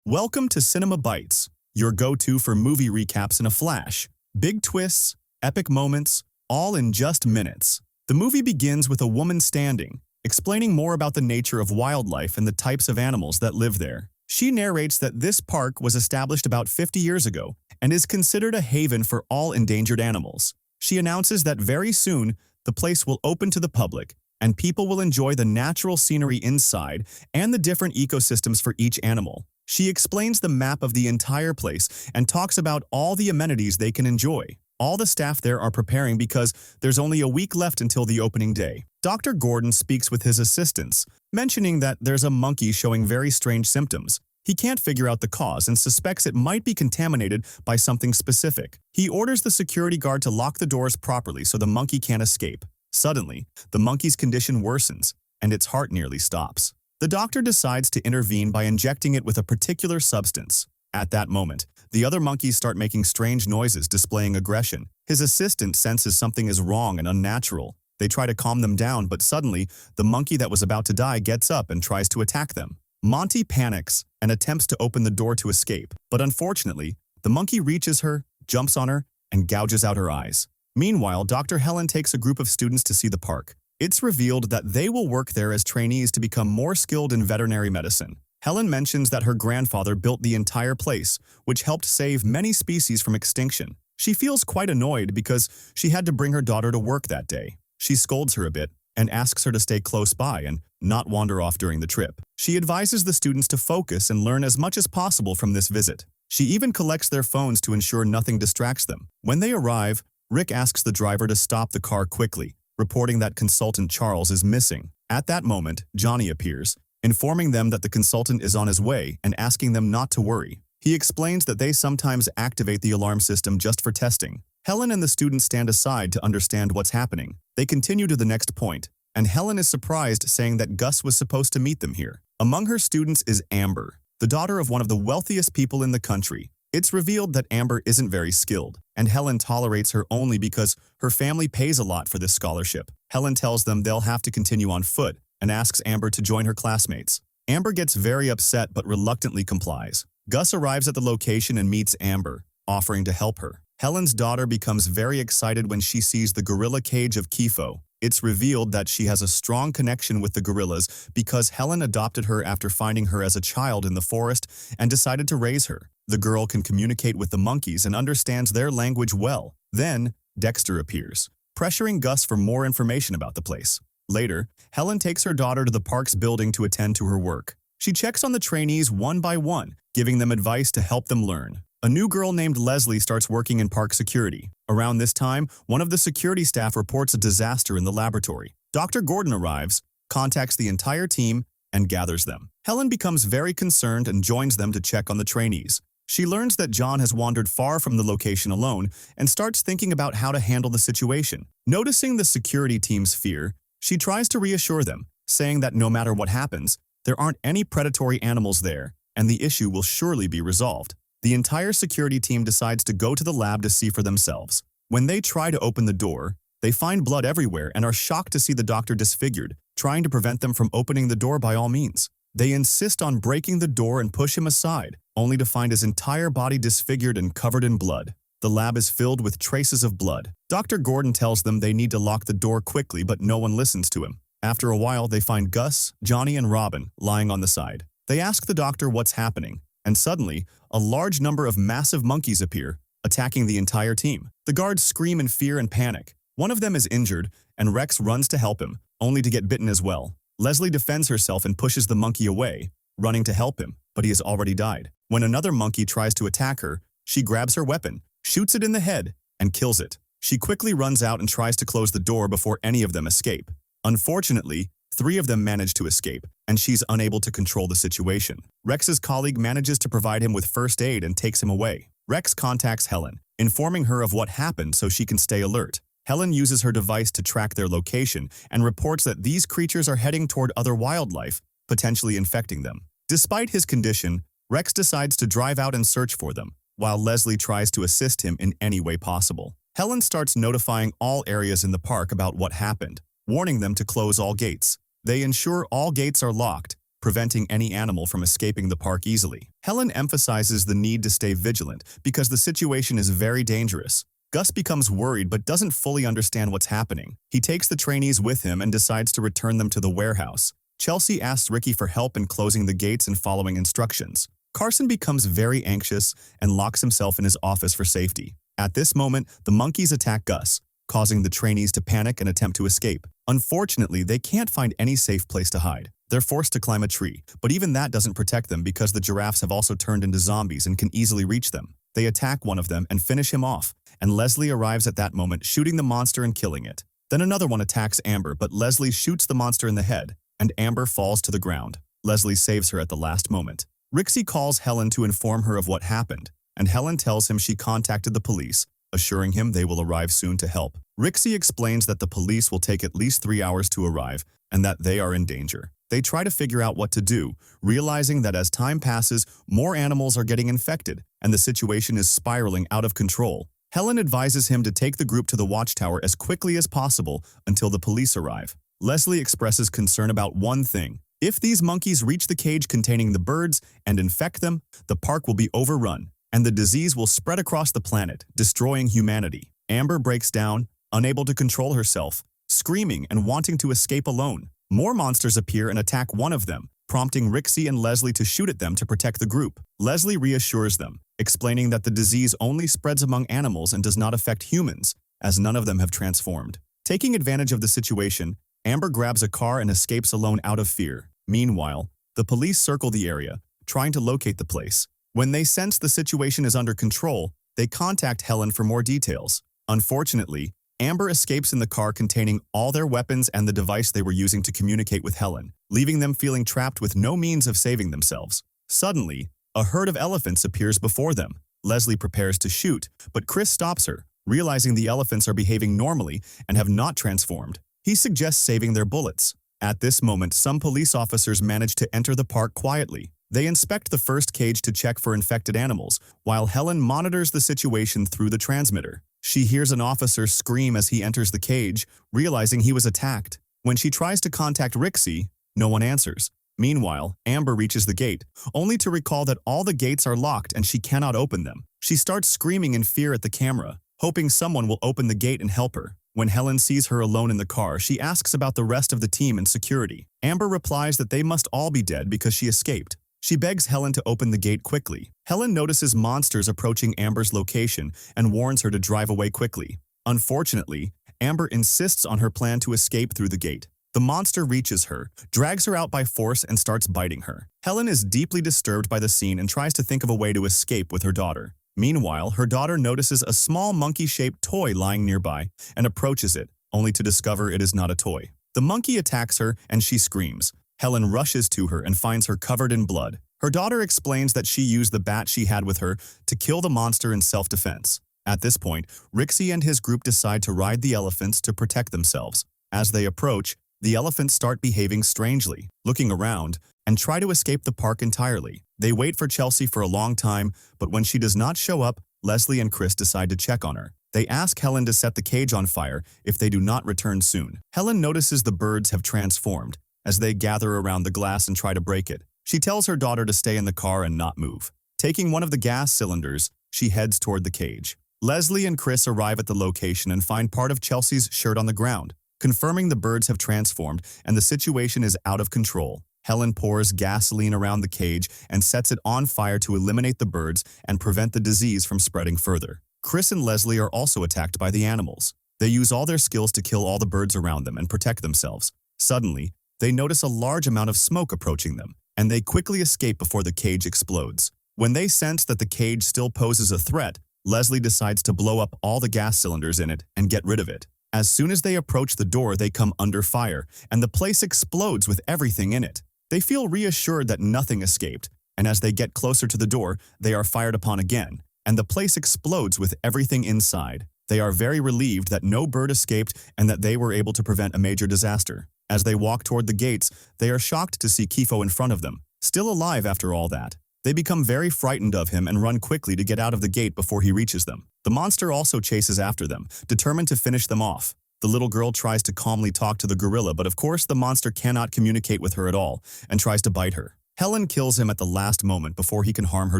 Welcome to Cinema Bites, your go-to for movie recaps in a flash. Big twists, epic moments, all in just minutes. The movie begins with a woman standing, explaining more about the nature of wildlife and the types of animals that live there. She narrates that this park was established about 50 years ago and is considered a haven for all endangered animals. She announces that very soon, the place will open to the public, and people will enjoy the natural scenery inside and the different ecosystems for each animal. She explains the map of the entire place and talks about all the amenities they can enjoy. All the staff there are preparing because there's only a week left until the opening day. Dr. Gordon speaks with his assistants, mentioning that there's a monkey showing very strange symptoms. He can't figure out the cause and suspects it might be contaminated by something specific. He orders the security guard to lock the doors properly so the monkey can't escape. Suddenly, the monkey's condition worsens, and its heart nearly stops. The doctor decides to intervene by injecting it with a particular substance. At that moment, the other monkeys start making strange noises, displaying aggression. His assistant senses something is wrong and unnatural. They try to calm them down, but suddenly, the monkey that was about to die gets up and tries to attack them. Monty panics and attempts to open the door to escape, but unfortunately, the monkey reaches her, jumps on her, and gouges out her eyes. Meanwhile, Dr. Helen takes a group of students to see the park. It's revealed that they will work there as trainees to become more skilled in veterinary medicine. Helen mentions that her grandfather built the entire place, which helped save many species from extinction. She feels quite annoyed because she had to bring her daughter to work that day. She scolds her a bit and asks her to stay close by and not wander off during the trip. She advises the students to focus and learn as much as possible from this visit. She even collects their phones to ensure nothing distracts them. When they arrive, Rick asks the driver to stop the car quickly, reporting that consultant Charles is missing. At that moment, Johnny appears, informing them that the consultant is on his way and asking them not to worry. He explains that they sometimes activate the alarm system just for testing. Helen and the students stand aside to understand what's happening. They continue to the next point, and Helen is surprised, saying that Gus was supposed to meet them here. Among her students is Amber, the daughter of one of the wealthiest people in the country. It's revealed that Amber isn't very skilled, and Helen tolerates her only because her family pays a lot for this scholarship. Helen tells them they'll have to continue on foot and asks Amber to join her classmates. Amber gets very upset but reluctantly complies. Gus arrives at the location and meets Amber, offering to help her. Helen's daughter becomes very excited when she sees the gorilla cage of Kifo. It's revealed that she has a strong connection with the gorillas because Helen adopted her after finding her as a child in the forest and decided to raise her. The girl can communicate with the monkeys and understands their language well. Then, Dexter appears, pressuring Gus for more information about the place. Later, Helen takes her daughter to the park's building to attend to her work. She checks on the trainees one by one, giving them advice to help them learn. A new girl named Leslie starts working in park security. Around this time, one of the security staff reports a disaster in the laboratory. Dr. Gordon arrives, contacts the entire team, and gathers them. Helen becomes very concerned and joins them to check on the trainees. She learns that John has wandered far from the location alone and starts thinking about how to handle the situation. Noticing the security team's fear, she tries to reassure them, saying that no matter what happens, there aren't any predatory animals there, and the issue will surely be resolved. The entire security team decides to go to the lab to see for themselves. When they try to open the door, they find blood everywhere and are shocked to see the doctor disfigured, trying to prevent them from opening the door by all means. They insist on breaking the door and push him aside, only to find his entire body disfigured and covered in blood. The lab is filled with traces of blood. Dr. Gordon tells them they need to lock the door quickly, but no one listens to him. After a while, they find Gus, Johnny, and Robin lying on the side. They ask the doctor what's happening, and suddenly, a large number of massive monkeys appear, attacking the entire team. The guards scream in fear and panic. One of them is injured, and Rex runs to help him, only to get bitten as well. Leslie defends herself and pushes the monkey away, running to help him, but he has already died. When another monkey tries to attack her, she grabs her weapon, shoots it in the head, and kills it. She quickly runs out and tries to close the door before any of them escape. Unfortunately, 3 of them manage to escape, and she's unable to control the situation. Rex's colleague manages to provide him with first aid and takes him away. Rex contacts Helen, informing her of what happened so she can stay alert. Helen uses her device to track their location and reports that these creatures are heading toward other wildlife, potentially infecting them. Despite his condition, Rex decides to drive out and search for them, while Leslie tries to assist him in any way possible. Helen starts notifying all areas in the park about what happened, warning them to close all gates. They ensure all gates are locked, preventing any animal from escaping the park easily. Helen emphasizes the need to stay vigilant because the situation is very dangerous. Gus becomes worried but doesn't fully understand what's happening. He takes the trainees with him and decides to return them to the warehouse. Chelsea asks Ricky for help in closing the gates and following instructions. Carson becomes very anxious and locks himself in his office for safety. At this moment, the monkeys attack Gus, causing the trainees to panic and attempt to escape. Unfortunately, they can't find any safe place to hide. They're forced to climb a tree, but even that doesn't protect them because the giraffes have also turned into zombies and can easily reach them. They attack one of them and finish him off, and Leslie arrives at that moment, shooting the monster and killing it. Then another one attacks Amber, but Leslie shoots the monster in the head, and Amber falls to the ground. Leslie saves her at the last moment. Rixie calls Helen to inform her of what happened, and Helen tells him she contacted the police, assuring him they will arrive soon to help. Rixie explains that the police will take at least 3 hours to arrive and that they are in danger. They try to figure out what to do, realizing that as time passes, more animals are getting infected and the situation is spiraling out of control. Helen advises him to take the group to the watchtower as quickly as possible until the police arrive. Leslie expresses concern about one thing. If these monkeys reach the cage containing the birds and infect them, the park will be overrun, and the disease will spread across the planet, destroying humanity. Amber breaks down, unable to control herself, screaming and wanting to escape alone. More monsters appear and attack one of them, prompting Rixie and Leslie to shoot at them to protect the group. Leslie reassures them, explaining that the disease only spreads among animals and does not affect humans, as none of them have transformed. Taking advantage of the situation, Amber grabs a car and escapes alone out of fear. Meanwhile, the police circle the area, trying to locate the place. When they sense the situation is under control, they contact Helen for more details. Unfortunately, Amber escapes in the car containing all their weapons and the device they were using to communicate with Helen, leaving them feeling trapped with no means of saving themselves. Suddenly, a herd of elephants appears before them. Leslie prepares to shoot, but Chris stops her, realizing the elephants are behaving normally and have not transformed. He suggests saving their bullets. At this moment, some police officers manage to enter the park quietly. They inspect the first cage to check for infected animals, while Helen monitors the situation through the transmitter. She hears an officer scream as he enters the cage, realizing he was attacked. When she tries to contact Rixie, no one answers. Meanwhile, Amber reaches the gate, only to recall that all the gates are locked and she cannot open them. She starts screaming in fear at the camera, hoping someone will open the gate and help her. When Helen sees her alone in the car, she asks about the rest of the team and security. Amber replies that they must all be dead because she escaped. She begs Helen to open the gate quickly. Helen notices monsters approaching Amber's location and warns her to drive away quickly. Unfortunately, Amber insists on her plan to escape through the gate. The monster reaches her, drags her out by force, and starts biting her. Helen is deeply disturbed by the scene and tries to think of a way to escape with her daughter. Meanwhile, her daughter notices a small monkey-shaped toy lying nearby and approaches it, only to discover it is not a toy. The monkey attacks her and she screams. Helen rushes to her and finds her covered in blood. Her daughter explains that she used the bat she had with her to kill the monster in self-defense. At this point, Rixie and his group decide to ride the elephants to protect themselves. As they approach, the elephants start behaving strangely, looking around, and try to escape the park entirely. They wait for Chelsea for a long time, but when she does not show up, Leslie and Chris decide to check on her. They ask Helen to set the cage on fire if they do not return soon. Helen notices the birds have transformed as they gather around the glass and try to break it. She tells her daughter to stay in the car and not move. Taking one of the gas cylinders, she heads toward the cage. Leslie and Chris arrive at the location and find part of Chelsea's shirt on the ground, confirming the birds have transformed and the situation is out of control. Helen pours gasoline around the cage and sets it on fire to eliminate the birds and prevent the disease from spreading further. Chris and Leslie are also attacked by the animals. They use all their skills to kill all the birds around them and protect themselves. Suddenly, they notice a large amount of smoke approaching them, and they quickly escape before the cage explodes. When they sense that the cage still poses a threat, Leslie decides to blow up all the gas cylinders in it and get rid of it. As soon as they approach the door, they come under fire, and the place explodes with everything in it. They feel reassured that nothing escaped, and as they get closer to the door, they are fired upon again, and the place explodes with everything inside. They are very relieved that no bird escaped and that they were able to prevent a major disaster. As they walk toward the gates, they are shocked to see Kifo in front of them, still alive after all that. They become very frightened of him and run quickly to get out of the gate before he reaches them. The monster also chases after them, determined to finish them off. The little girl tries to calmly talk to the gorilla, but of course the monster cannot communicate with her at all and tries to bite her. Helen kills him at the last moment before he can harm her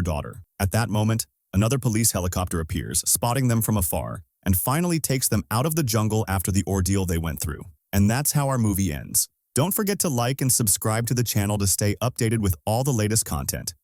daughter. At that moment, another police helicopter appears, spotting them from afar, and finally takes them out of the jungle after the ordeal they went through. And that's how our movie ends. Don't forget to like and subscribe to the channel to stay updated with all the latest content.